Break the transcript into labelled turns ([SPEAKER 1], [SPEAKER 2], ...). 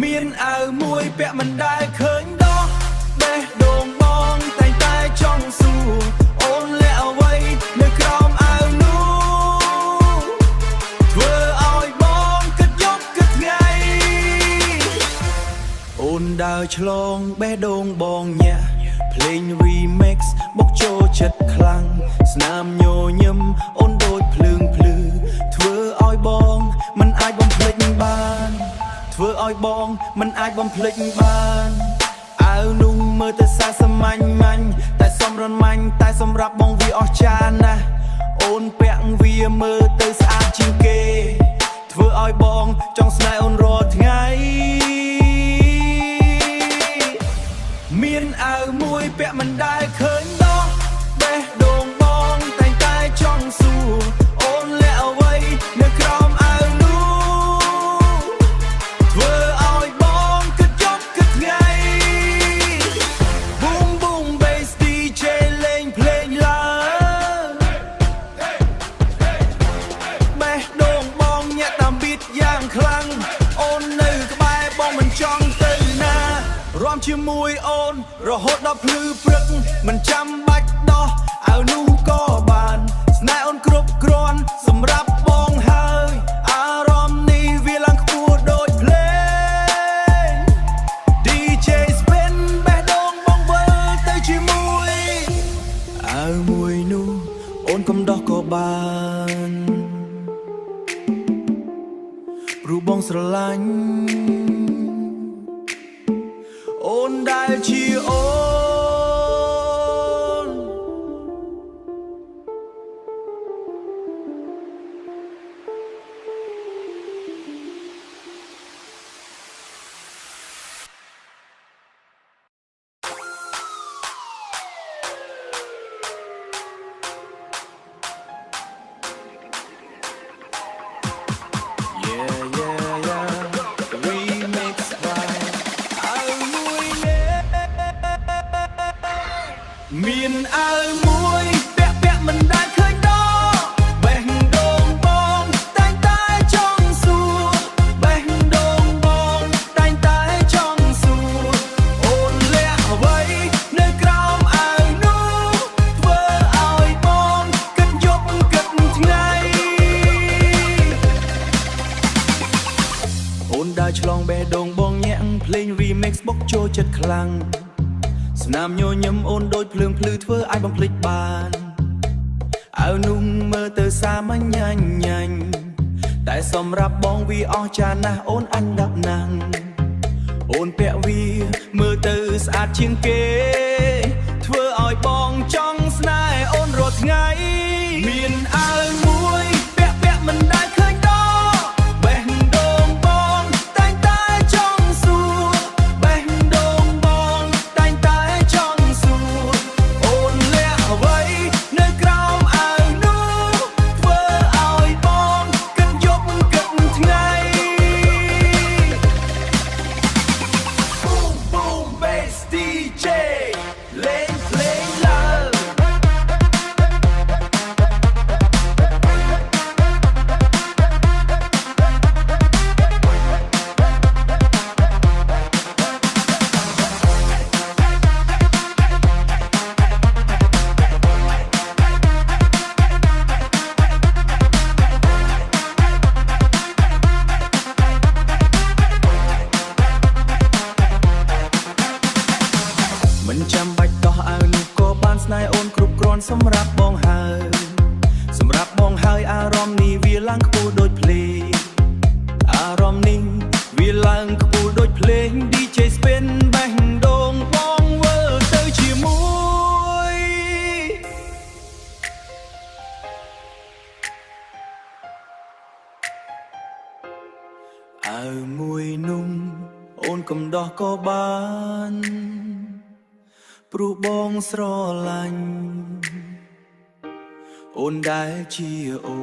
[SPEAKER 1] មានអាវមួយពាក់មិនដែលឃើញដោះបេះដូងបងតែងតែចង់សួរអូនលាក់អ្វីនៅក្រោមអាវនោះធ្វើឲ្យបងគិតយប់គិតថ្ងៃអូនដើរឆ្លងបេះដូងបងញាក់ភ្លេង remix បុកចូលចិត្តខ្លាំងស្នាមញញឹមអូនដូចភ្លើងភ្លឺធ្វើឲ្យបងមិនអាចបំភ្លេចបានធ្វើឲ្យបងមិនអាចបំភ្លេចបានអាវនោះមើលទៅសាមញ្ញមាញ់តែសមរមាញ់តែសម្រាប់បងវាអស្ចារ្យណាស់អូនពាក់វាមើលទៅស្អាតជាងគេធ្វើឲ្យបងចង់ស្នេហ៍អូនរាល់ថ្ងៃមានអាវមួយពាក់មិនដែលឃើញដោះបេះដូងបងតែងតែចង់សួរអូនលាក់អ្វីនៅក្រោមអាវនោះធ្វើឲ្យបងគិតយប់គិតថ្ងៃ Boom boom bass DJ លេងភ្លេងឡើងបេះដូងបងញាក់តាមប៊ីតយ៉ាងខ្លាំងអូននៅក្បែរបងមិនចង់ទៅណារាំជាមួយអូនរហូតដល់ភ្លឺព្រឹកមិនចាំបាច់ដោះអាវនោះក៏បានស្នេហ៍អូនគ្រប់គ្រាន់សម្រាប់បងហើយអារម្មណ៍នេះវាឡើងខ្ពស់ដូចភ្លេង DJ spin បេះដូងបងវិលទៅជាមួយអាវមួយនោះអូនកុំដោះក៏បានព្រោះបងស្រឡាញ់អូនដែលជាអូនមានអាវមួយពាក់មិនដែលឃើញដោះបេះដូងបងតែងតែចង់សួរបេះដូងបងតែងតែចង់សួរអូនលាក់អ្វីនៅក្រោមអាវនោះធ្វើឲ្យបងគិតយប់គិតថ្ងៃអូនដើរឆ្លងបេះដូងបងញាក់ភ្លេង remix បុកចូលចិត្តខ្លាំងស្នាមញញឹមអូនដូចភ្លើងភ្លឺធ្វើឲ្យបំភ្លេចបានអាវនោះមើលទៅសាមញ្ញញាញ់តែសម្រាប់បងវាអស្ចារ្យណាស់អូនអញដាក់ណាំងអូនពាក់វាមើលទៅស្អាតជាងគេធ្វើឲ្យបងចង់ស្នេហ៍អូនរាល់ថ្ងៃមានអាវមួយពាក់មិនដែលឃើញដោះបេះដូងបងតែងតែចង់សួរបេះដូងបងតែងតែចង់សួរអូនលាក់អ្វីនៅក្រោមអាវនោះធ្វើឲ្យបងគិតយប់គិតថ្ងៃ Boom boom bass DJ លេងភ្លេងឡើងមិនចាំបាច់ដោះអាវនោះក៏បានស្នេហ៍អូនគ្រប់គ្រាន់សម្រាប់បងហើយអារម្មណ៍នេះវាឡើងខ្ពស់ដូចភ្លេងអារម្មណ៍នេះវាឡើងខ្ពស់ដូចភ្លេង DJ spin បេះដូងបងវិលទៅជាមួយអាវមួយនោះអូនកុំដោះក៏បានព្រោះបងស្រឡាញ់អូនដែលជាអូ